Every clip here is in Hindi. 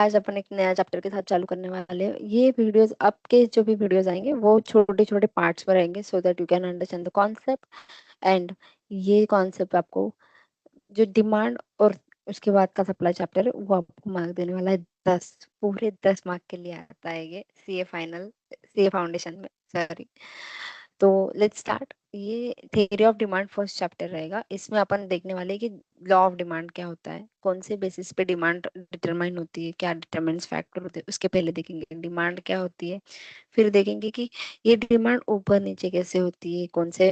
आज अपन एक नया चैप्टर के साथ चालू करने वाले हैं। ये वीडियोस, आपके जो भी वीडियोस आएंगे वो छोटे छोटे पार्ट्स में रहेंगे, so that you can understand the concept. And ये कॉन्सेप्ट आपको जो डिमांड और उसके बाद का सप्लाई चैप्टर है वो आपको मार्क देने वाला है 10, पूरे 10 मार्क के लिए आता है ये सीए फाइनल, सीए फाउंडेशन में, सॉरी। तो लेट्स स्टार्ट। ये theory of demand first chapter रहेगा। इसमें अपन देखने वाले हैं कि लॉ ऑफ डिमांड क्या होता है, कौन से बेसिस पे डिमांड डिटरमाइन होती है, क्या डिटरमाइंस फैक्टर होते हैं, उसके पहले देखेंगे डिमांड क्या होती है। फिर देखेंगे कि ये डिमांड ऊपर नीचे कैसे होती है, कौन से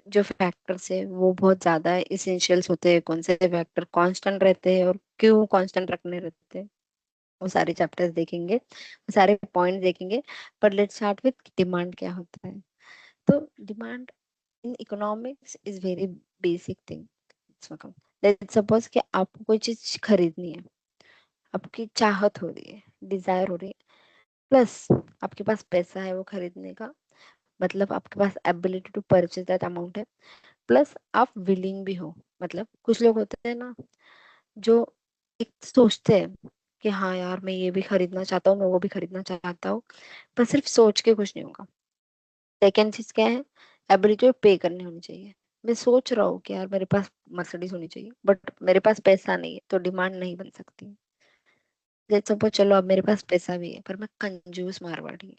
जो फैक्टर्स है वो बहुत ज्यादा इसेंशियल्स होते हैं, कौन से फैक्टर कांस्टेंट रहते हैं और क्यों कांस्टेंट रखने रहते हैं। वो सारे चैप्टर्स देखेंगे, वो सारे पॉइंट देखेंगे। पर लेट्स स्टार्ट विथ डिमांड क्या होता है। तो demand in economics is very basic thing. Let's suppose कि आपको कोई चीज खरीदनी है, आपकी चाहत हो रही है, डिजायर हो रही है, प्लस आपके पास पैसा है वो खरीदने का, मतलब आपके पास ability to purchase that amount है, प्लस आप विलिंग भी हो। मतलब कुछ लोग होते हैं ना जो एक सोचते हैं कि हाँ यार मैं ये भी खरीदना चाहता हूँ, मैं वो भी खरीदना चाहता हूँ, पर सिर्फ सोच के कुछ नहीं होगा। सेकेंड चीज क्या है, एबिलिटी पे करनी होनी चाहिए। मैं सोच रहा हूँ कि यार मेरे पास मर्सिडीज होनी चाहिए, बट मेरे पास पैसा नहीं है, तो डिमांड नहीं बन सकती। लेट्स सपोज, चलो अब मेरे पास पैसा भी है पर मैं कंजूस मारवाड़ी,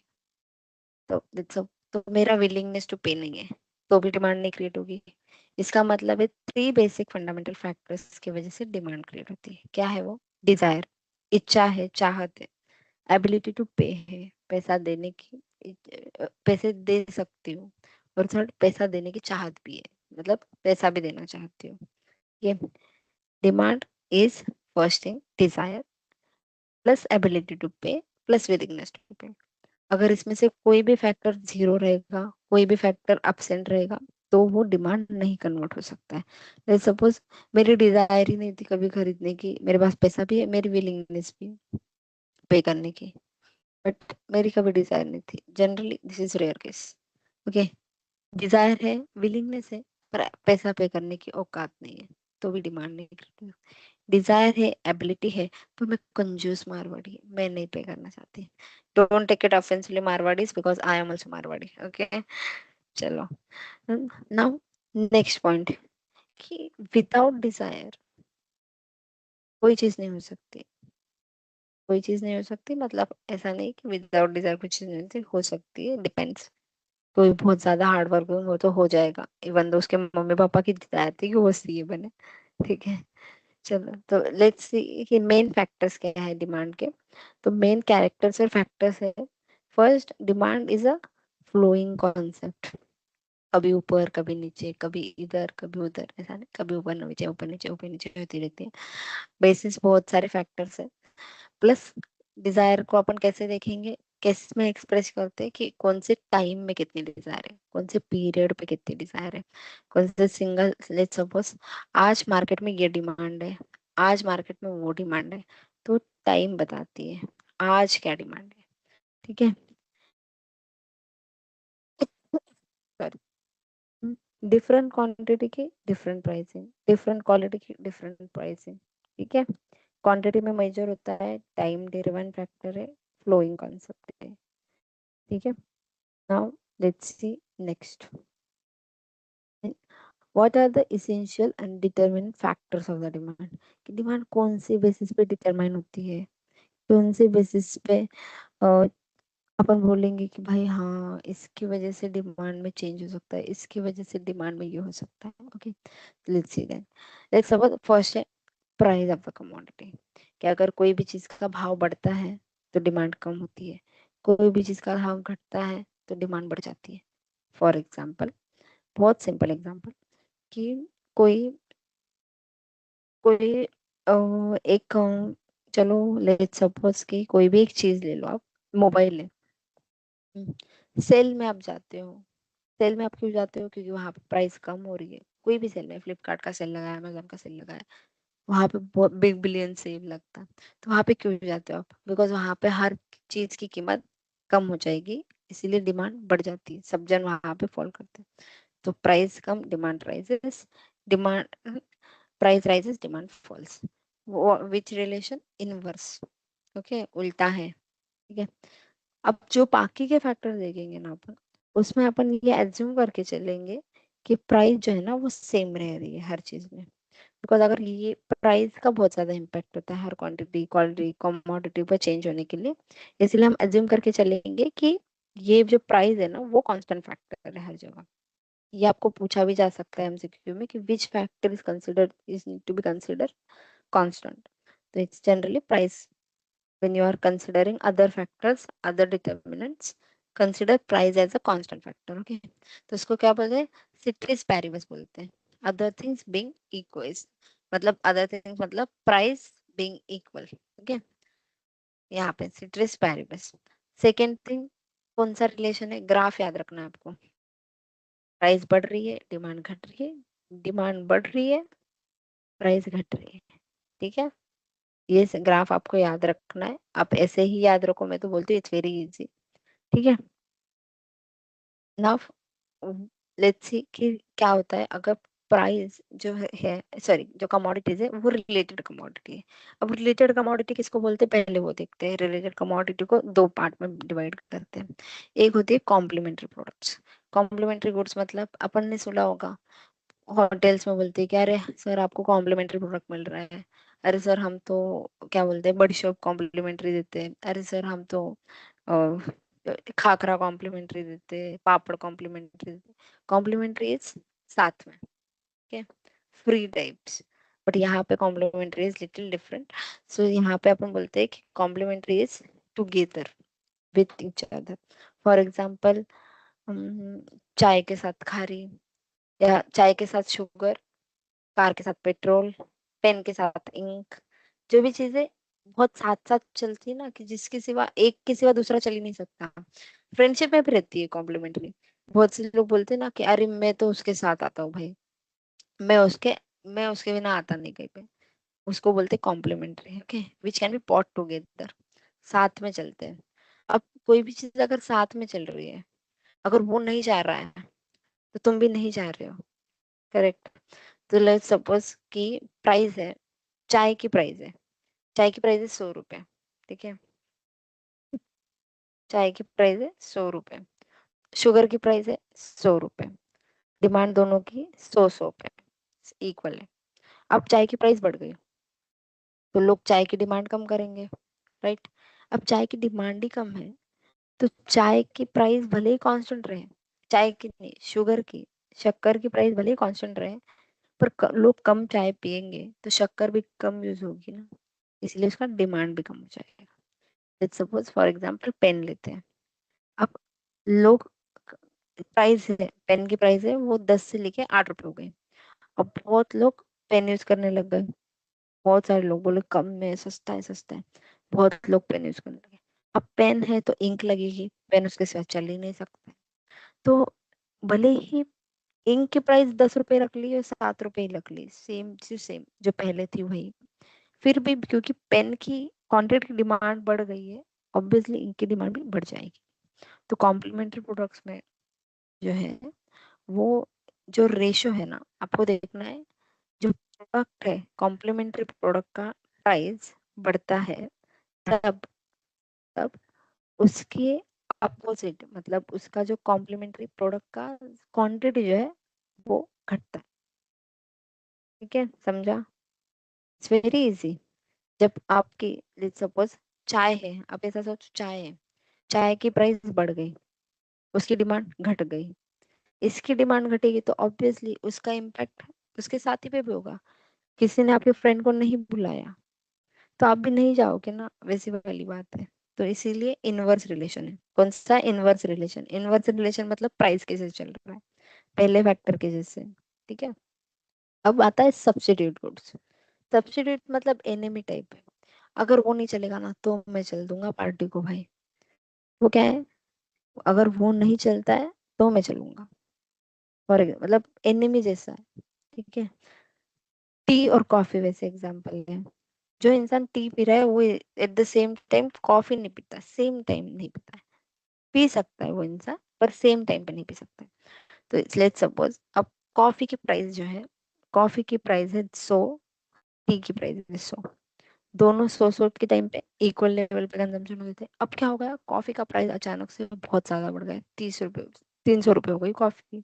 तो लेट्स सपोज तो मेरा विलिंगनेस टू पे नहीं है, तो भी डिमांड नहीं क्रिएट होगी। इसका मतलब है 3 बेसिक फंडामेंटल फैक्टर्स की वजह से डिमांड क्रिएट होती है। क्या है वो? डिजायर, इच्छा है, चाहत है। एबिलिटी टू पे है, पैसा देने की, पैसे दे सकती हूँ। और थर्ड, पैसा देने की चाहत भी है, मतलब पैसा भी देना चाहती हूँ। ये demand is first thing, desire plus ability to pay plus willingness to pay. अगर इसमें से कोई भी फैक्टर जीरो रहेगा, कोई भी फैक्टर एब्सेंट रहेगा, तो वो डिमांड नहीं कन्वर्ट हो सकता है। लेट्स सपोज मेरी डिजायर ही नहीं थी कभी खरीदने की, मेरे पास पैसा भी है, मेरी विलिंगनेस भी पे करने की, बट मेरी कभी डिजायर नहीं थी। Generally this is rare case. Okay, desire है, विलिंगनेस है, पर पैसा पे करने की औकात नहीं है, तो भी डिमांड नहीं करती। डिजायर है, एबिलिटी है, पर मैं कंजूस मारवाड़ी, मैं नहीं पे करना चाहती। Don't take it offensively Marwaris, because I am also Marwari. Okay, चलो। नाउ नेक्स्ट पॉइंट, कि विदाउट डिजायर कोई चीज नहीं हो सकती। कोई चीज नहीं हो सकती मतलब ऐसा नहीं कि विदाउट डिजायर कुछ चीज नहीं हो सकती है, डिपेंड्स। कोई बहुत ज्यादा हार्ड वर्किंग हो तो हो जाएगा, इवन तो उसके मम्मी पापा की डिजायर थी कि वो सीए बने। ठीक है, चलो तो लेट्स सी कि मेन फैक्टर्स क्या है डिमांड के। तो मेन कैरेक्टर्स और फैक्टर्स है। First, demand is a flowing concept. कभी ऊपर कभी नीचे, कभी इधर कभी उधर, ऐसा नहीं, कभी ऊपर नीचे ऊपर नीचे ऊपर नीचे होती रहती है। बेसिस बहुत सारे फैक्टर्स है। प्लस डिजायर को अपन कैसे देखेंगे, कैसे में एक्सप्रेस करते हैं कि कौन से टाइम में कितनी डिजायर है, कौन से पीरियड पे कितनी डिजायर है, कौन से सिंगल। लेट्स सपोज आज मार्केट में ये डिमांड है, आज मार्केट में वो डिमांड है, तो टाइम बताती है आज क्या डिमांड है। ठीक है, डिफरेंट क्वांटिटी की डिफरेंट प्राइसिंग, डिफरेंट क्वालिटी की डिफरेंट प्राइसिंग। ठीक है, क्वांटिटी में मेजर होता है, टाइम डिरेवन फैक्टर है, फ्लोइंग कॉन्सेप्ट है। ठीक है, now let's see next, what are the essential and determinant factors of the demand. कि डिमांड कौन से बेसिस पे डिटरमाइन होती है, कौन से बेसिस पे अ, अपन बोलेंगे कि भाई हाँ इसकी वजह से डिमांड में चेंज हो सकता है, इसकी वजह से डिमांड में ये हो सकता है। Okay, let's see then. Let's suppose first है प्राइस ऑफ द कमोडिटी। कि अगर कोई भी चीज का भाव बढ़ता है तो डिमांड कम होती है, कोई भी चीज का भाव घटता है तो डिमांड बढ़ जाती है। फॉर एग्जाम्पल, बहुत सिंपल एग्जाम्पल, कि कोई कोई एक चलो लेट्स सपोज कि कोई भी एक चीज ले लो, आप मोबाइल है, सेल में आप जाते हो। सेल में आप क्यों जाते हो? क्योंकि वहां पे प्राइस कम हो रही है। कोई भी सेल में, फ्लिपकार्ट का सेल लगा है, अमेजोन का सेल लगा है, वहां पे बहुत बिग बिलियन सेल लगता है, तो वहां पे क्यों जाते हो आप? बिकॉज वहां पे हर चीज की कीमत कम हो जाएगी, इसीलिए डिमांड बढ़ जाती है, सब जन वहां पे फॉल करते हैं। तो प्राइस कम, demand rises, demand price rises, demand falls. Which relation? Inverse. Okay, उल्टा है। ठीक है, अब जो बाकी के फैक्टर देखेंगे ना अपन, उसमें अपन ये एज्यूम करके चलेंगे कि प्राइस जो है ना वो सेम रह रही है हर चीज में। बिकॉज अगर ये प्राइस का बहुत ज्यादा इम्पैक्ट होता है हर क्वांटिटी क्वालिटी कमोडिटी पर चेंज होने के लिए, इसलिए हम एज्यूम करके चलेंगे कि ये जो प्राइस है ना वो कांस्टेंट फैक्टर है हर जगह। ये आपको पूछा भी जा सकता है एमसीक्यू में कि which factor is need to be consider constant. तो it's generally price. when you are considering other factors, other determinants, consider price as a constant factor. Okay, तो इसको क्या बोलते हैं, सिट्रिस पैरिबस बोलते हैं। other things being equal, मतलब other things मतलब price being equal। okay, यहाँ पे सिट्रिस पैरिबस। सेकेंड थिंग, कौन सा रिलेशन है, ग्राफ याद रखना है आपको। प्राइस बढ़ रही है, डिमांड घट रही है, डिमांड बढ़ रही है, प्राइस घट रही है। ठीक है, ये ग्राफ आपको याद रखना है। आप ऐसे ही याद रखो, मैं तो बोलती हूँ इट्स वेरी इजी। ठीक है, नाउ लेट्स सी कि क्या होता है अगर प्राइस जो है सॉरी जो कमोडिटीज है वो रिलेटेड कमोडिटी है। अब रिलेटेड कमोडिटी किसको बोलते हैं, पहले वो देखते हैं। रिलेटेड कमोडिटी को दो पार्ट में डिवाइड करते हैं। एक होती है कॉम्प्लीमेंट्री प्रोडक्ट्स। कॉम्प्लीमेंट्री गुड्स मतलब अपन ने सुना होगा, होटल्स में बोलते हैं कि अरे सर आपको कॉम्प्लीमेंट्री प्रोडक्ट मिल रहा है, अरे सर हम तो क्या बोलते हैं बड़ी शॉप कॉम्प्लीमेंट्री देते हैं, अरे सर हम तो खाखरा कॉम्प्लीमेंट्री देते हैं, पापड़ कॉम्प्लीमेंट्री देते। कॉम्प्लीमेंट्री इज साथ में, ओके, फ्री टाइप्स। बट यहाँ पे complementary is little different. So यहाँ पे अपन बोलते हैं कि complementary is together with each other. For example, चाय के साथ खारी, या चाय के साथ शुगर, कार के साथ पेट्रोल, पेन के साथ इंक। जो भी चीजें बहुत साथ साथ चलती है ना, कि जिसके सिवा एक के सिवा दूसरा चल ही नहीं सकता। फ्रेंडशिप में भी रहती है कॉम्प्लीमेंट्री। बहुत से लोग बोलते हैं ना कि अरे मैं तो उसके साथ आता हूँ भाई, मैं उसके मैं उसके बिना आता नहीं कहीं पे। उसको बोलते हैं complementary. Okay, which can be put together, साथ में चलते हैं। अब कोई भी चीज अगर साथ में चल रही है, अगर वो नहीं जा रहा है तो तुम भी नहीं जा रहे हो, करेक्ट। तो लेट्स सपोज कि प्राइस है, चाय की प्राइस है, चाय की प्राइस है 100 रुपए। ठीक है, चाय की प्राइस है 100 रुपए, शुगर की प्राइस है 100 रुपए, डिमांड दोनों की 100 100 पे इक्वल है। अब चाय की प्राइस बढ़ गई तो लोग चाय की डिमांड कम करेंगे, राइट। अब चाय की डिमांड ही कम है तो चाय की प्राइस भले ही कांस्टेंट रहे, चाय की नहीं, शुगर की, शक्कर की प्राइस भले ही कांस्टेंट रहे, पर लोग कम चाय पियेंगे तो शक्कर भी कम यूज होगी ना, इसलिए उसका डिमांड भी कम हो जाएगा। Let's suppose for example pen लेते हैं। अब लोग, प्राइस है पेन की प्राइस है वो 10 से लेके 8 रुपए हो गई। अब बहुत लोग पेन यूज करने लग गए, बहुत सारे लोग बोले कम में सस्ता है सस्ता है, बहुत लोग पेन यूज करने लगे। अब पेन है तो इंक लगेगी, पेन उसके साथ चल ही नहीं सकता। तो भले ही इंक की प्राइस 10 रुपए रख ली और 7 रुपए ही रख ली, सेम चीज सेम जो पहले थी वही, फिर भी क्योंकि पेन की क्वांटिटी की डिमांड बढ़ गई है, ऑब्वियसली इंक की डिमांड भी बढ़ जाएगी। तो कॉम्प्लीमेंट्री प्रोडक्ट्स में जो है वो जो रेशो है ना आपको देखना है, जो प्रोडक्ट है कॉम्प्लीमेंट्री प्रोडक्ट का प्राइस बढ़ता है तब तब उसके अपोजिट मतलब उसका जो कॉम्प्लीमेंट्री प्रोडक्ट का क्वांटिटी जो है वो घटता है। ठीक है, समझा? It's very easy. जब आपकी लेट्स सपोज चाय है, आप ऐसा सोचो चाय है, चाय की प्राइस बढ़ गई, उसकी डिमांड घट गई, इसकी डिमांड घटेगी तो ऑब्वियसली उसका इम्पैक्ट उसके साथी पे भी होगा। किसी ने आपके फ्रेंड को नहीं बुलाया तो आप भी नहीं जाओगे ना, वैसी वाली बात है। तो इसीलिए इनवर्स रिलेशन है। कौन सा इनवर्स रिलेशन? इनवर्स रिलेशन मतलब प्राइस के जैसे चल रहा है, पहले फैक्टर के जैसे। ठीक है, अब आता है सब्स्टिट्यूट गुड्स। सब्स्टिट्यूट मतलब एनिमी टाइप है। अगर वो नहीं चलेगा ना तो मैं चल दूंगा पार्टी को भाई। वो क्या है, अगर वो नहीं चलता है तो मैं चलूंगा, और मतलब एनिमी जैसा है। ठीक है, टी और कॉफी वैसे एग्जांपल है। जो इंसान टी पी रहा है वो at the same time coffee नहीं पीता, सेम टाइम नहीं पीता है। पी सकता है वो इंसान पर सेम टाइम पे नहीं पी सकता है। तो लेट्स सपोज अब कॉफी की प्राइस जो है, कॉफी की प्राइस है 100, टी की प्राइस है 100। दोनों सोर्स के टाइम पे इक्वल लेवल पे कंजम्पशन होते थे। अब क्या हो गया, कॉफी का प्राइस अचानक से बहुत ज्यादा बढ़ गया, 30 रुपए 300 रुपए हो गई कॉफी।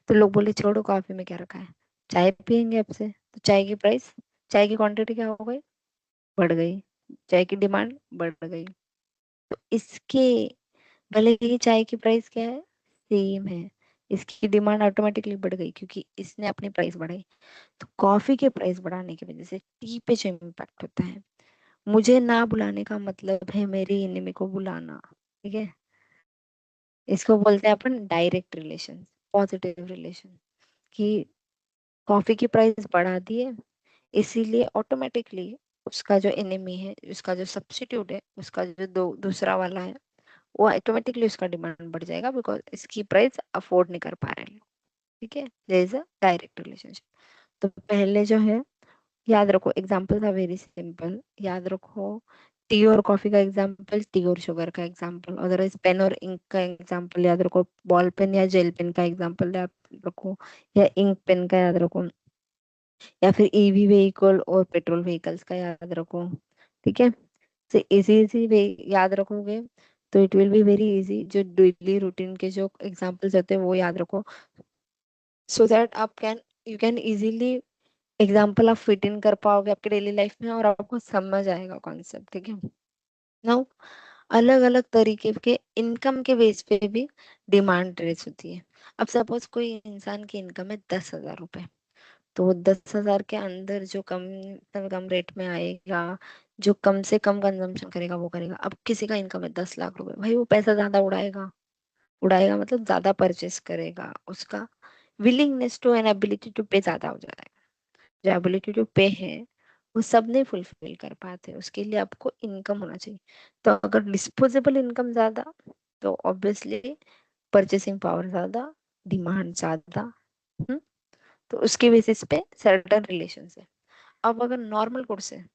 तो लोग बोले छोड़ो, कॉफी में क्या रखा है, चाय पियेंगे अब से। तो चाय की प्राइस, चाय की क्वांटिटी क्या हो गई, बढ़ गई, चाय की डिमांड बढ़ गई। तो इसके, भले ही चाय की प्राइस क्या है, सेम है, इसकी डिमांड ऑटोमेटिकली बढ़ गई क्योंकि इसने अपनी प्राइस बढ़ाई। तो कॉफी के प्राइस बढ़ाने की वजह से टी पे जो इम्पैक्ट होता है, मुझे ना बुलाने का मतलब है मेरी एनिमी को बुलाना, ठीक है। इसको बोलते हैं अपन डायरेक्ट रिलेशन, पॉजिटिव रिलेशन, कि कॉफी की प्राइस बढ़ा दी है, इसीलिए ऑटोमेटिकली उसका जो एनिमी है, उसका जो सब्स्टिट्यूट है, उसका जो दूसरा वाला है, वो ऑटोमेटिकली उसका डिमांड बढ़ जाएगा बिकॉज इसकी प्राइस अफोर्ड नहीं कर पा रहे हैं। ठीक है, there is a direct relationship. तो पहले जो है, याद रखो, एग्जाम्पल था वेरी सिंपल, याद रखो, टी और कॉफी का एग्जाम्पल, टी और शुगर का एग्जाम्पल, अदरवाइज पेन और इंक का एग्जाम्पल याद रखो, बॉल पेन या जेल पेन का एग्जाम्पल याद रखो, या इंक पेन का याद रखो, या फिर ईवी व्हीकल और पेट्रोल व्हीकल्स का याद रखो। ठीक है, तो इजी इजी वे याद रखोगे तो it will be very easy. जो डेली रूटीन के जो एग्जाम्पल्स होते हैं वो याद रखो, सो दैट आप can, you can easily example आप फिट इन कर पाओगे आपके डेली लाइफ में और आपको समझ आएगा कॉन्सेप्ट। ठीक है, नाउ अलग अलग तरीके के इनकम के बेस पे भी डिमांड रेस होती है। अब सपोज कोई इंसान की इनकम है 10,000 रुपए, तो 10,000 के अंदर जो कम से कम रेट में आएगा, जो कम से कम कंजम्पशन करेगा वो करेगा। अब किसी का इनकम है 10 लाख रुपए, भाई वो पैसा ज्यादा उड़ाएगा, उड़ाएगा मतलब ज्यादा परचेस करेगा, उसका willingness to and ability to pay ज्यादा हो जाएगा। जो एबिलिटी टू पे है वो सब नहीं फुलफिल कर पाते, उसके लिए आपको इनकम होना चाहिए। तो अगर डिस्पोजेबल इनकम ज्यादा, तो ऑब्वियसली परचेसिंग पावर ज्यादा, डिमांड ज्यादा। हम्म, तो उसके बेसिस पे सर्टन रिलेशन है। अब अगर नॉर्मल कोर्स है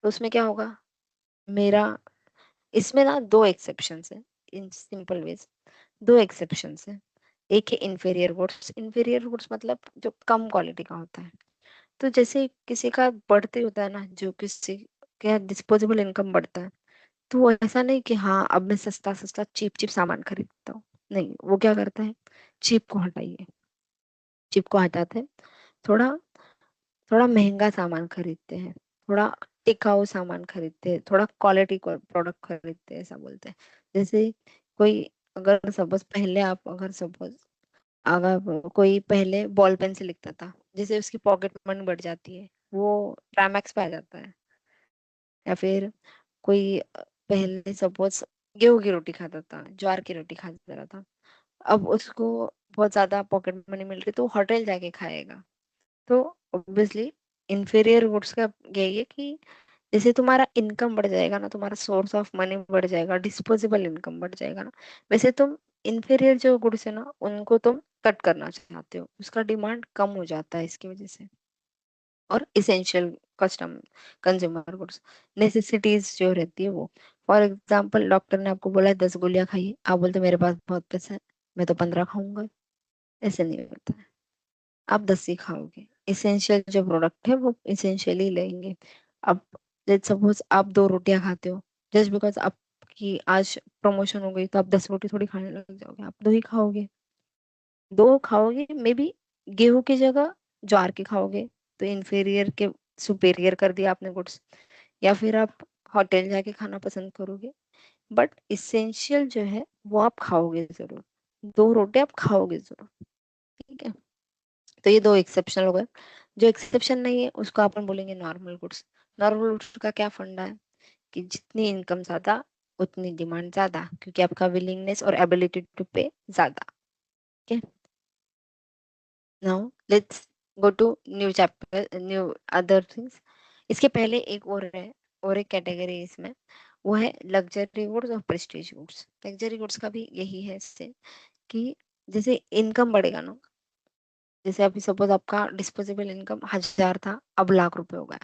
तो उसमें क्या होगा, मेरा, इसमें ना दो एक्सेप्शंस है, इन सिंपल वेज दो एक्सेप्शंस है। एक है इंफेरियर गुड्स, इंफेरियर गुड्स मतलब जो कम क्वालिटी का होता है। तो जैसे किसी का बढ़ते होता है ना, जो किसी का डिस्पोजेबल इनकम बढ़ता है, तो वो ऐसा नहीं कि हाँ अब मैं सस्ता सस्ता चीप चीप सामान खरीदता हूँ, नहीं, वो क्या करता है, चीप को हटाइए, चीप को हटाते हैं, थोड़ा थोड़ा महंगा सामान खरीदते हैं, थोड़ा टिकाऊ सामान खरीदते हैं, थोड़ा क्वालिटी प्रोडक्ट खरीदते हैं, ऐसा बोलते हैं। जैसे कोई, अगर सपोज पहले आप, अगर सपोज अगर कोई पहले बॉल पेन से लिखता था, जैसे उसकी पॉकेट मनी बढ़ जाती है, वो प्राइमैक्स पे आ जाता है। या फिर कोई पहले सपोज गेहूं की रोटी खाता था, ज्वार की रोटी खाता रहा था, अब उसको बहुत ज्यादा पॉकेट मनी मिल रही तो होटल जाके खाएगा। तो ऑब्वियसली इंफीरियर गुड्स का यही है कि जैसे तुम्हारा इनकम बढ़ जाएगा ना, तुम्हारा सोर्स ऑफ मनी बढ़ जाएगा, डिस्पोजेबल इनकम बढ़ जाएगा ना, वैसे तुम इंफीरियर जो गुड्स है ना उनको तुम कट करना चाहते हो, उसका डिमांड कम हो जाता है इसकी वजह से। और essential custom consumer goods, necessities जो रहती है वो, फॉर एग्जाम्पल डॉक्टर ने आपको बोला है 10 गोलियां खाइए, आप बोलते मेरे पास बहुत पैसा है, मैं तो 15 खाऊंगा, ऐसे नहीं होता है, आप 10 ही खाओगे। इसेंशियल जो प्रोडक्ट है वो इसेंशियली लेंगे। अब लेट्स सपोज आप 2 रोटियां खाते हो, जस्ट बिकॉज आपकी आज प्रमोशन हो गई तो आप 10 रोटी थोड़ी खाने लग जाओगे, आप 2 ही खाओगे, 2 खाओगे, मे बी गेहूं की जगह ज्वार की खाओगे, तो इन्फीरियर के सुपेरियर कर दिया आपने गुड्स। या फिर आप होटल जाके खाना पसंद करोगे, बट इसेंशियल जो है वो आप खाओगे जरूर, 2 रोटी आप खाओगे जरूर। ठीक है, तो ये दो एक्सेप्शनल हो गए। जो एक्सेप्शन नहीं है उसको अपन बोलेंगे नॉर्मल गुड्स। नॉर्मल गुड्स का क्या फंडा है, कि जितनी इनकम ज्यादा उतनी डिमांड ज्यादा, क्योंकि आपका विलिंगनेस और एबिलिटी टू पे ज्यादा। ठीक है, now let's go to new chapter, new other things. इसके पहले एक और है, और एक कैटेगरी इसमें, वो है लग्जरी गुड्स और प्रेस्टीज गुड्स। लग्जरी गुड्स का भी यही है इससे, कि जैसे इनकम बढ़ेगा ना, जैसे अभी सपोज आपका डिस्पोजेबल इनकम 1,000 था, अब लाख रुपए हो गया,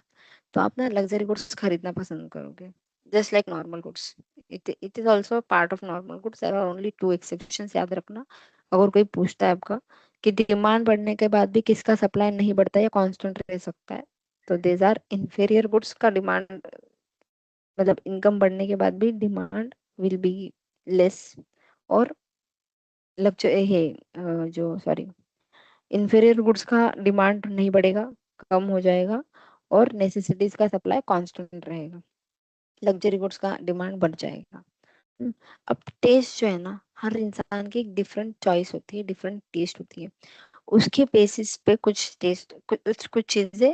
तो आप ना लग्जरी गुड्स खरीदना पसंद करोगे, just like normal goods. It is also part of normal goods, there are only 2 exceptions, याद रखना। अगर कोई पूछता है आपका कि डिमांड बढ़ने के बाद भी किसका सप्लाई नहीं बढ़ता या कांस्टेंट रह सकता है, तो देज आर इंफीरियर गुड्स का डिमांड, मतलब इनकम बढ़ने के बाद भी डिमांड विल बी लेस, और लक्ष्य ये जो सॉरी इंफीरियर गुड्स का डिमांड नहीं बढ़ेगा, कम हो जाएगा, और नेसेसिटीज का सप्लाई कांस्टेंट रहेगा, लग्जरी गुड्स का डिमांड बढ़ जाएगा। अब टेस्ट जो है ना, हर इंसान की एक डिफरेंट चॉइस होती है, डिफरेंट टेस्ट होती है, उसके बेसिस पे कुछ टेस्ट कुछ चीजें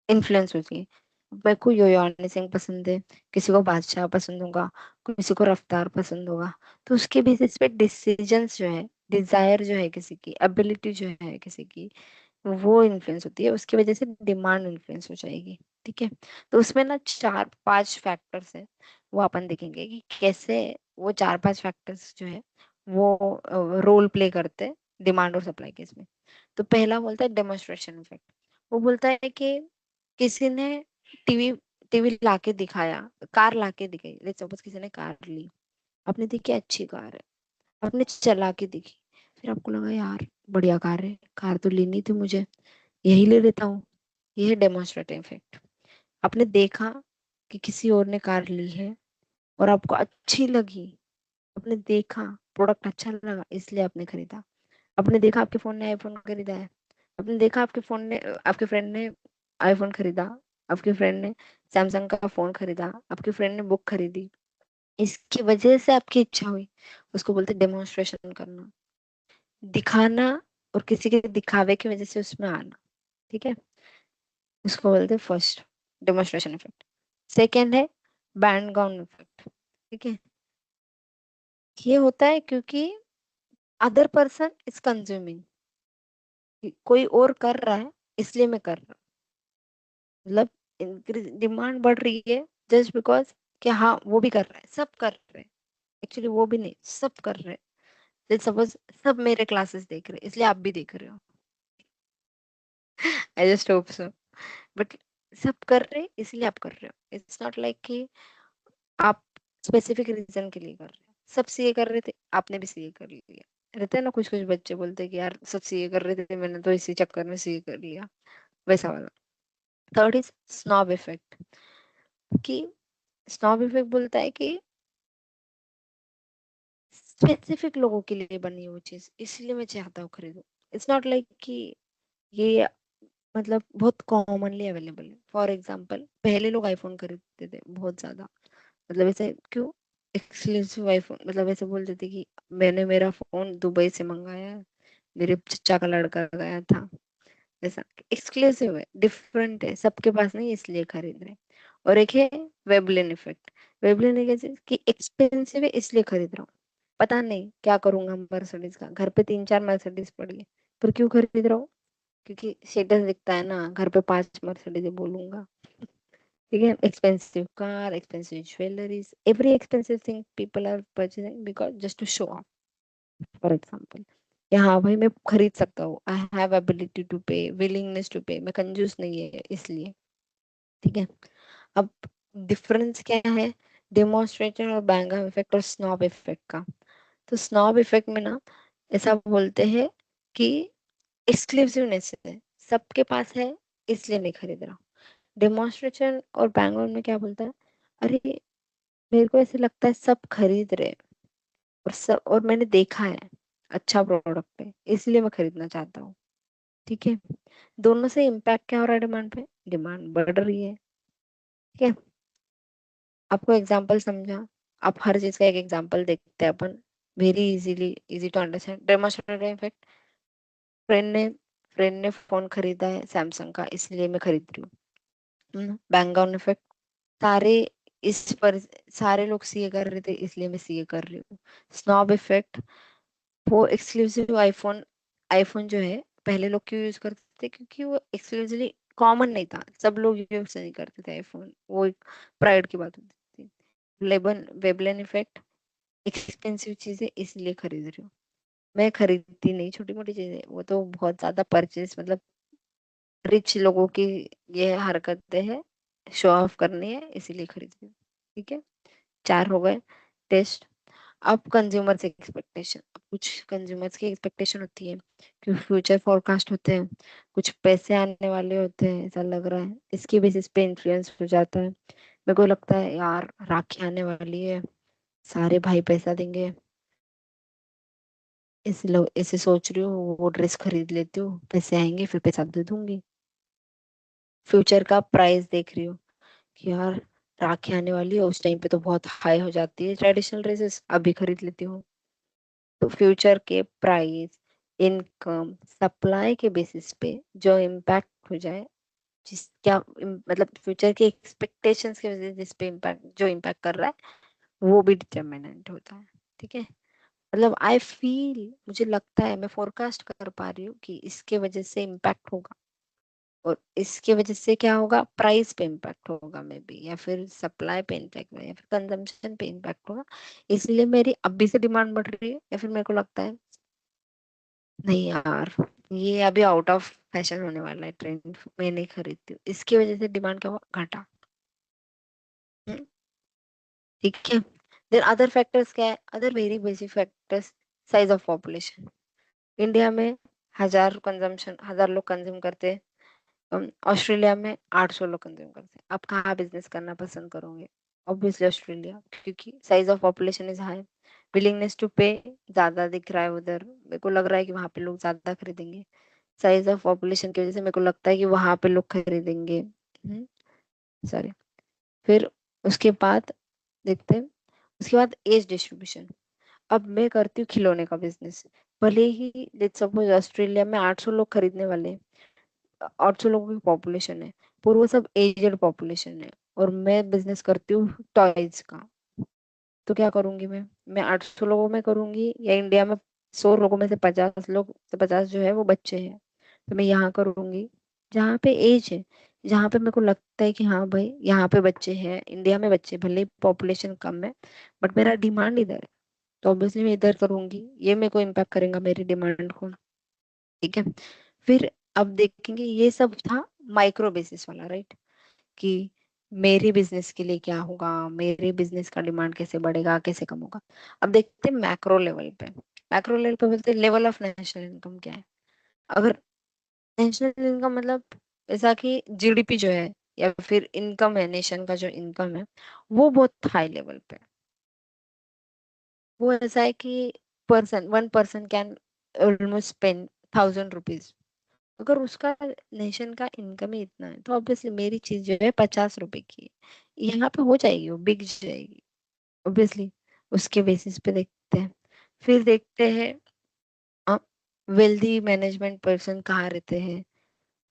इन्फ्लुएंस होती है। मेरे को यो हनी सिंह पसंद है, किसी को बादशाह पसंद होगा, किसी को रफ्तार पसंद होगा, तो उसके बेसिस पे डिसीजंस जो है, डिजायर जो है किसी की, एबिलिटी जो है किसी की, वो इन्फ्लुएंस होती है, उसकी वजह से डिमांड इन्फ्लुएंस हो जाएगी। ठीक है, तो उसमें ना 4-5 फैक्टर्स है, वो अपन देखेंगे कि कैसे वो 4-5 फैक्टर्स जो है वो रोल प्ले करते हैं डिमांड और सप्लाई के इसमें। तो पहला बोलता है डेमोन्स्ट्रेशन इफेक्ट। वो बोलता है कि किसी ने टीवी टीवी लाके दिखाया, कार लाके दिखाई, लेट्स सपोज किसी ने कार ली, आपने देखी अच्छी कार है, आपने चला के देखी, फिर आपको लगा यार बढ़िया कार है, कार तो लेनी थी मुझे, यही ले लेता हूँ। ये है डेमोन्स्ट्रेटिव इफेक्ट। आपने देखा कि किसी और ने कार ली है और आपको अच्छी लगी, आपने देखा प्रोडक्ट अच्छा लगा इसलिए आपने खरीदा। आपने देखा आपके फोन ने आईफोन खरीदा है, आपने देखा आपके फ्रेंड ने आईफोन खरीदा, आपके फ्रेंड ने सैमसंग का फोन खरीदा, आपके फ्रेंड ने बुक खरीदी, इसकी वजह से आपकी इच्छा हुई। उसको बोलते डेमोन्स्ट्रेशन करना, दिखाना, और किसी के दिखावे की वजह से उसमें आना। ठीक है, उसको बोलते फर्स्ट डेमोन्स्ट्रेशन इफेक्ट। सेकेंड है बैंड गाउन इफेक्ट। ठीक है, ये होता है क्योंकि अदर पर्सन इज कंज्यूमिंग, कोई और कर रहा है इसलिए मैं कर रहा हूँ, मतलब डिमांड बढ़ रही है जस्ट बिकॉज कि हाँ वो भी कर रहा है, सब कर रहे हैं, एक्चुअली वो भी नहीं, सब कर रहे हैं, सपोज सब मेरे क्लासेस देख रहे हैं इसलिए आप भी देख रहे हो, I just hope so, but सब कर रहे हैं इसलिए आप कर रहे हो, इट्स नॉट लाइक कि आप स्पेसिफिक रीजन के लिए कर रहे हैं। सब सीए कर रहे थे, आपने भी सीए कर लिया। रहते हैं ना कुछ कुछ बच्चे बोलते हैं कि यार सब सीए कर रहे थे, मैंने तो इसी चक्कर में सीए कर लिया, वैसा वाला। थर्ड इज स्नॉब इफेक्ट, कि स्नॉब इफेक्ट बोलता है कि स्पेसिफिक लोगों के लिए बनी वो चीज इसलिए मैं चाहता हूँ खरीदूं। इट्स नॉट लाइक कि ये मतलब बहुत कॉमनली अवेलेबल है। फॉर एग्जांपल पहले लोग आईफोन खरीदते थे बहुत ज्यादा, मतलब ऐसे क्यों, एक्सक्लूसिव आईफोन, मतलब ऐसे बोलते थे कि मैंने मेरा फोन दुबई से मंगाया है, मेरे चचा का लड़का गया था, ऐसा एक्सक्लूसिव है, डिफरेंट है, सबके पास नहीं इसलिए खरीद रहे हैं। और एक है वेबलिन इफेक्ट। वेबलिन एक ऐसी कि एक्सपेंसिव है इसलिए खरीद रहा हूँ, पता नहीं क्या करूंगा मर्सिडीज का, घर पे 3-4 मर्सिडीज पड़ी है, पर क्यों खरीद रहा हूँ, क्योंकि स्टेटस दिखता है ना, घर पे 5 मर्सिडीज बोलूंगा। ठीक है, expensive car, expensive jewelleries, every expensive thing people are purchasing because just to show off. For example कि हाँ भाई मैं खरीद सकता हूँ, I have ability to pay, willingness to pay, मैं कंजूस नहीं है इसलिए। ठीक है, अब डिफरेंस क्या है डेमोन्स्ट्रेशन और बैंगम इफेक्ट और स्नॉब इफेक्ट का। तो स्नॉब इफेक्ट में ना ऐसा बोलते हैं कि एक्सक्लूसिवनेस है, सबके पास है इसलिए नहीं खरीद रहा। डेमोन्स्ट्रेशन और बैंगलोर में क्या बोलता है, अरे मेरे को ऐसे लगता है सब खरीद रहे हैं, और मैंने देखा है अच्छा प्रोडक्ट है इसलिए मैं खरीदना चाहता हूँ। ठीक है, दोनों से इम्पैक्ट क्या हो रहा है डिमांड पे, डिमांड बढ़ रही है। ठीक है, आपको एग्जांपल समझा, आप हर चीज का एक एग्जांपल देखते हैं अपन, very easily easy to understand. Demonstrative effect, friend ने फ्रेंड ने फोन खरीदा है सैमसंग का इसलिए मैं खरीद रही हूँ। बैंग ऑन इफेक्ट, सारे इस पर सारे लोग सीए कर रहे थे इसलिए मैं सीए कर रही हूँ। स्नॉब इफेक्ट, वो एक्सक्लूसिव आईफोन आईफोन जो है पहले लोग क्यों यूज करते थे, क्योंकि वो एक्सक्लूसिवली कॉमन नहीं था, सब लोग यूज नहीं करते थे आईफोन, वो एक प्राइड की बात होती थी। लेबन वेबलेन इफेक्ट, एक्सपेंसिव चीजें इसलिए खरीद रही हूँ, मैं खरीदती नहीं छोटी मोटी चीजें, वो तो बहुत ज्यादा परचेज, मतलब रिच लोगों की ये हरकतें हैं, शो ऑफ करनी है इसीलिए खरीद रही हूँ। ठीक है, 4 हो गए टेस्ट। अब कंज्यूमर से एक्सपेक्टेशन, कुछ कंज्यूमर्स की एक्सपेक्टेशन होती है कि फ्यूचर फोरकास्ट होते हैं, कुछ पैसे आने वाले होते हैं, ऐसा लग रहा है, इसकी बेसिस पे इन्फ्लुएंस हो जाता है। मेरे को लगता है यार राखी आने वाली है, सारे भाई पैसा देंगे, इसलिए ऐसे सोच रही हूँ वो ड्रेस खरीद लेती हूँ, पैसे आएंगे फिर पैसा दे दूंगी। फ्यूचर का प्राइस देख रही हूँ कि यार राखी आने वाली है, उस टाइम पे तो बहुत हाई हो जाती है ट्रेडिशनल ड्रेसेस, अभी खरीद लेती हूँ। तो फ्यूचर के प्राइस, इनकम, सप्लाई के बेसिस पे जो इम्पैक्ट हो जाए, जिस क्या मतलब फ्यूचर के एक्सपेक्टेशंस की वजह से जिस पे इम्पैक्ट, जो इम्पैक्ट कर रहा है वो भी डिटर्मिनेंट होता है। ठीक है, मतलब आई फील, मुझे लगता है, मैं फोरकास्ट कर पा रही हूँ कि इसके वजह से इम्पैक्ट होगा, और इसके वजह से क्या होगा, प्राइस पे इम्पैक्ट होगा मे बी, या फिर सप्लाई पे इम्पैक्ट होगा, या फिर कंजम्पशन पे इम्पैक्ट होगा। इसलिए मेरी अभी से डिमांड बढ़ रही है, या फिर मेरे को लगता है नहीं यार, ये अभी आउट ऑफ फैशन होने वाला है, ट्रेंड मैं नहीं खरीदती हूँ, इसकी वजह से डिमांड क्या हुआ, घटा। हम्म, ठीक है। देन अदर फैक्टर्स क्या है, other very basic factors, size of population. India में 1,000 लोग कंज्यूम करते हैं, ऑस्ट्रेलिया में 800 लोग कंज्यूम करते हैं। आप कहाँ बिजनेस करना पसंद करोगे? ऑब्वियसली ऑस्ट्रेलिया, क्योंकि size of population is high, willingness to pay ज्यादा दिख रहा है उधर, मेरे को लग रहा है कि वहां पे लोग ज्यादा खरीदेंगे। साइज ऑफ पॉपुलेशन की वजह से मेरे को लगता है कि वहां पे लोग खरीदेंगे। सॉरी। फिर उसके बाद देखते हैं, उसके बाद एज डिस्ट्रीब्यूशन। अब मैं करती हूँ खिलौने का बिजनेस, भले ही लेट्स सपोज ऑस्ट्रेलिया में 800 लोग खरीदने वाले हैं, 800 लोगों की पॉपुलेशन है, पर वो सब एजेड पॉपुलेशन है, और मैं बिजनेस करती हूँ टॉयज का। तो क्या करूंगी मैं 800 लोगों में करूंगी, या इंडिया में 100 लोगों में से 50 लोग से 50 जो है वो बच्चे हैं, तो मैं यहाँ करूंगी जहाँ पे एज है, जहाँ पे मेरे को लगता है कि हाँ भाई यहाँ पे बच्चे हैं, इंडिया में बच्चे भले पॉपुलेशन कम है, बट मेरा डिमांड इधर है, तो ऑब्वियसली मैं इधर करूंगी, ये मेरे को इम्पैक्ट करेगा मेरी डिमांड को। ठीक है। फिर अब देखेंगे, ये सब था माइक्रो बेसिस वाला, राइट, कि मेरे बिजनेस के लिए क्या होगा, मेरे बिजनेस का डिमांड कैसे बढ़ेगा, कैसे कम होगा। अब देखते हैं मैक्रो लेवल पे। मैक्रो लेवल पे बोलते हैं लेवल ऑफ नेशनल इनकम क्या है। अगर नेशनल इनकम मतलब ऐसा कि जीडीपी जो है, या फिर इनकम है, नेशन का जो इनकम है, वो बहुत हाई लेवल पे है। वो ऐसा है कि person, one person can almost spend 1,000 rupees. अगर उसका नेशन का इनकम ही इतना है, तो ऑब्वियसली मेरी चीज जो है 50 रुपए की है, यहाँ पे हो जाएगी, वो बिक जाएगी ऑब्वियसली। उसके बेसिस पे देखते हैं। फिर देखते हैं वेल्दी मैनेजमेंट पर्सन कहाँ रहते हैं,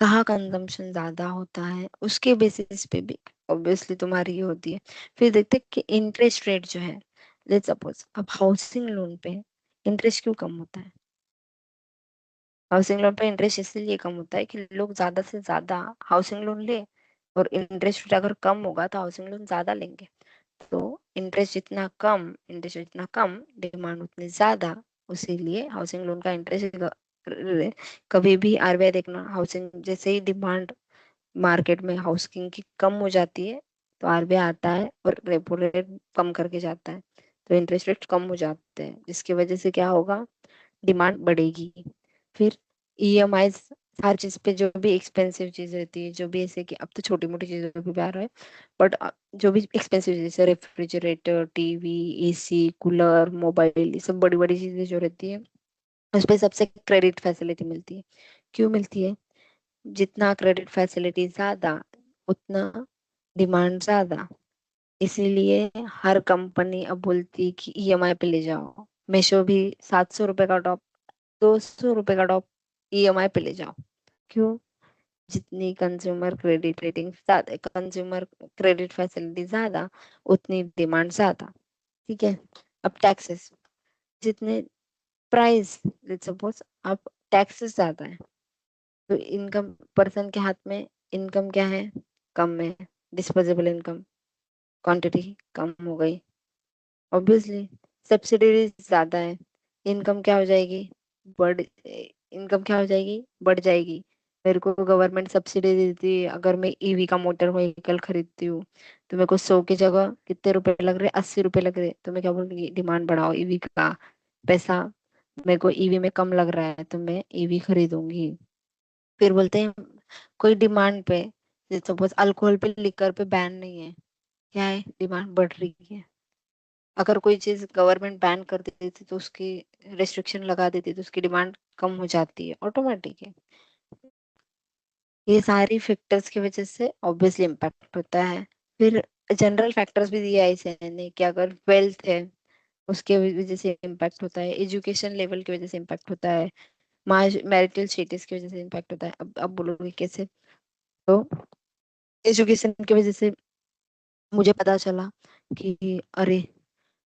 कहाँ कंजम्पशन ज्यादा होता है, उसके बेसिस पे भी ऑब्वियसली तुम्हारी ये होती है। फिर देखते हैं कि इंटरेस्ट रेट जो है, लेट्स सपोज अब हाउसिंग लोन पे इंटरेस्ट क्यों कम होता है। हाउसिंग लोन पे इंटरेस्ट इसलिए कम होता है कि लोग ज्यादा से ज्यादा हाउसिंग लोन ले, और इंटरेस्ट अगर कम होगा तो हाउसिंग लोन ज्यादा लेंगे। तो इंटरेस्ट जितना कम, डिमांड उतनी ज्यादा, उसीलिए हाउसिंग लोन का इंटरेस्ट कभी भी आरबीआई देखना, हाउसिंग जैसे ही डिमांड मार्केट में हाउसिंग की कम हो जाती है, तो आरबीआई आता है और रेपो रेट कम करके जाता है, तो इंटरेस्ट रेट कम हो जाते हैं, जिसकी वजह से क्या होगा, डिमांड बढ़ेगी। फिर ईएमआई, हर चीज पे जो भी एक्सपेंसिव चीज रहती है, जो भी ऐसे कि अब तो छोटी मोटी चीजों पे भी आ रहा है, बट जो भी एक्सपेंसिव जैसे refrigerator, TV, AC, cooler, mobile, ये सब बड़ी बड़ी चीजें जो रहती है, उस पे सबसे क्रेडिट फैसिलिटी मिलती है। क्यों मिलती है? जितना क्रेडिट फैसिलिटी ज्यादा, उतना डिमांड ज्यादा, इसीलिए हर कंपनी अब बोलती है कि ईएमआई पे ले जाओ। मेशो भी 700 रुपए का टॉप, 200 रुपए का टॉप ईएमआई पे ले जाओ। क्यों? जितनी कंज्यूमर क्रेडिट रेटिंग ज्यादा, कंज्यूमर क्रेडिट फैसिलिटी ज्यादा, उतनी डिमांड ज्यादा। ठीक है। अब टैक्सेस, जितने प्राइस, लेट्स सपोज अब टैक्सेस ज्यादा है, तो इनकम पर्सन के हाथ में इनकम क्या है, कम है, डिस्पोजेबल इनकम, क्वांटिटी कम हो गई, ऑब्वियसली सब्सिडी ज्यादा है, इनकम क्या हो जाएगी, बढ़ इनकम क्या हो जाएगी, बढ़ जाएगी। मेरे को गवर्नमेंट सब्सिडी देती है अगर मैं ईवी का मोटर व्हीकल खरीदती हूँ, तुम्हें को 100 की जगह कितने रुपए लग रहे, 80 रुपए लग रहे, तो मैं क्या बोलूंगी, डिमांड बढ़ाओ ईवी का। पैसा मेरे को ईवी में कम लग रहा है तो मैं ईवी खरीदूंगी। फिर बोलते हैं कोई डिमांड पे, सपोज अल्कोहल पे, लिकर पे बैन नहीं है, क्या है, डिमांड बढ़ रही है। अगर कोई चीज गवर्नमेंट बैन कर देती थी तो उसकी रेस्ट्रिक्शन लगा देती तो उसकी डिमांड कम हो जाती है, ऑटोमेटिक है। ये सारी फैक्टर्स की वजह से ऑब्वियसली इम्पैक्ट होता है। फिर जनरल फैक्टर्स भी दिया है इसे ने कि अगर वेल्थ है उसके वजह से इम्पैक्ट होता है, एजुकेशन लेवल की वजह से इम्पैक्ट होता है, मैरिटल स्टेटस की वजह से इम्पैक्ट होता है। अब बोलोगे कैसे? तो एजुकेशन की वजह से मुझे पता चला कि अरे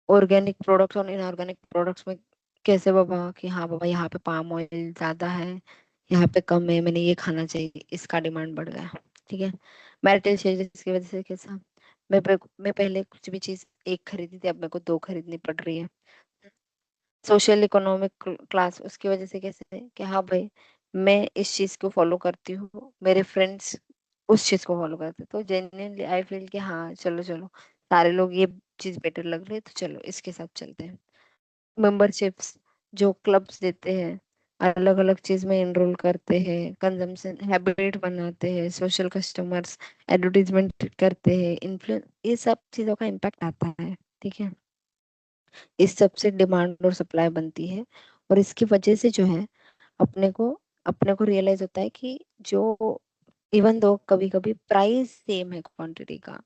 ऑर्गेनिक प्रोडक्ट्स और इनऑर्गेनिक प्रोडक्ट्स में कैसे बाबा, कि हाँ बाबा यहाँ पे पाम ऑयल ज्यादा है, यहाँ पे कम है, मैंने ये खाना चाहिए, इसका डिमांड बढ़ गया। ठीक है। मैरिटल चेंजेस की वजह से कैसा, मैं पहले कुछ भी चीज एक खरीदी थी, अब मेरे को दो खरीदनी पड़ रही है। सोशल इकोनॉमिक क्लास, उसकी वजह से कैसे है कि हाँ भाई मैं इस चीज को फॉलो करती हूँ, मेरे फ्रेंड्स उस चीज को फॉलो करते हैं, तो जेन्युइनली आई फील कि हाँ चलो चलो, सारे लोग ये चीज बेटर लग रही है तो चलो इसके साथ चलते हैं। मेंबरशिप्स जो क्लब्स देते हैं, अलग अलग चीज में एनरोल करते हैं, कंजम्पशन हैबिट बनाते हैं, सोशल कस्टमर्स, एडवर्टीजमेंट करते हैं, इन्फ्लुएंस, ये सब चीजों का इम्पैक्ट आता है। ठीक है। इस सब से डिमांड और सप्लाई बनती है, और इसकी वजह से जो है अपने को अपने को रियलाइज होता है कि जो, इवन दो कभी कभी प्राइस सेम है क्वांटिटी का,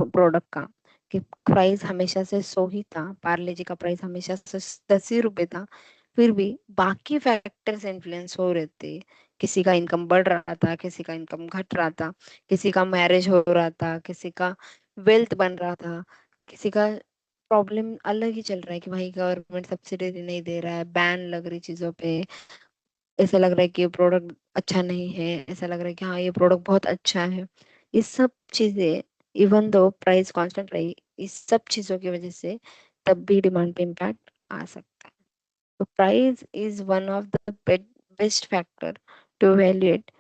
प्रोडक्ट का, कि प्राइस हमेशा से 100 ही था, पार्ले जी का प्राइस हमेशा से 10 ही रुपए था, फिर भी बाकी फैक्टर्स इन्फ्लुएंस हो रहे थे। किसी का इनकम बढ़ रहा था, किसी का इनकम घट रहा था, किसी का मैरिज हो रहा था, किसी का वेल्थ बन रहा था, किसी का प्रॉब्लम अलग ही चल रहा है कि भाई गवर्नमेंट सब्सिडी नहीं दे रहा है, बैन लग रही चीजों पे, ऐसा लग रहा है कि ये प्रोडक्ट अच्छा नहीं है, ऐसा लग रहा है कि हाँ ये प्रोडक्ट बहुत अच्छा है। ये सब चीजें, इवन दो प्राइस कांस्टेंट रही, इस सब चीजों की वजह से तब भी डिमांड पे इम्पैक्ट आ सकता है। तो price is one of the best factor to evaluate.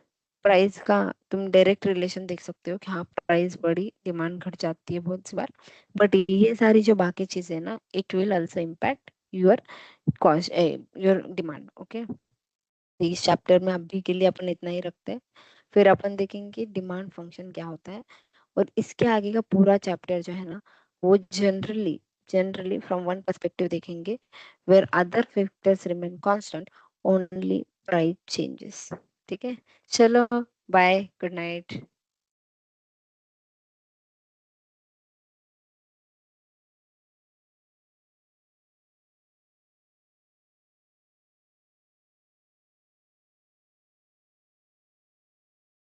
Price का तुम डायरेक्ट रिलेशन देख सकते हो कि हाँ प्राइस बढ़ी, डिमांड घट जाती है बहुत सी बार, बट ये सारी जो बाकी चीजें ना, it will also impact your cost, your demand. Okay. इस चैप्टर में अभी के लिए अपन इतना ही रखते हैं, फिर अपन देखेंगे डिमांड फंक्शन क्या होता है, और इसके आगे का पूरा चैप्टर जो है ना, वो generally generally from one perspective देखेंगे, where other factors remain constant, only price changes. ठीक है। चलो, बाय, गुड नाइट।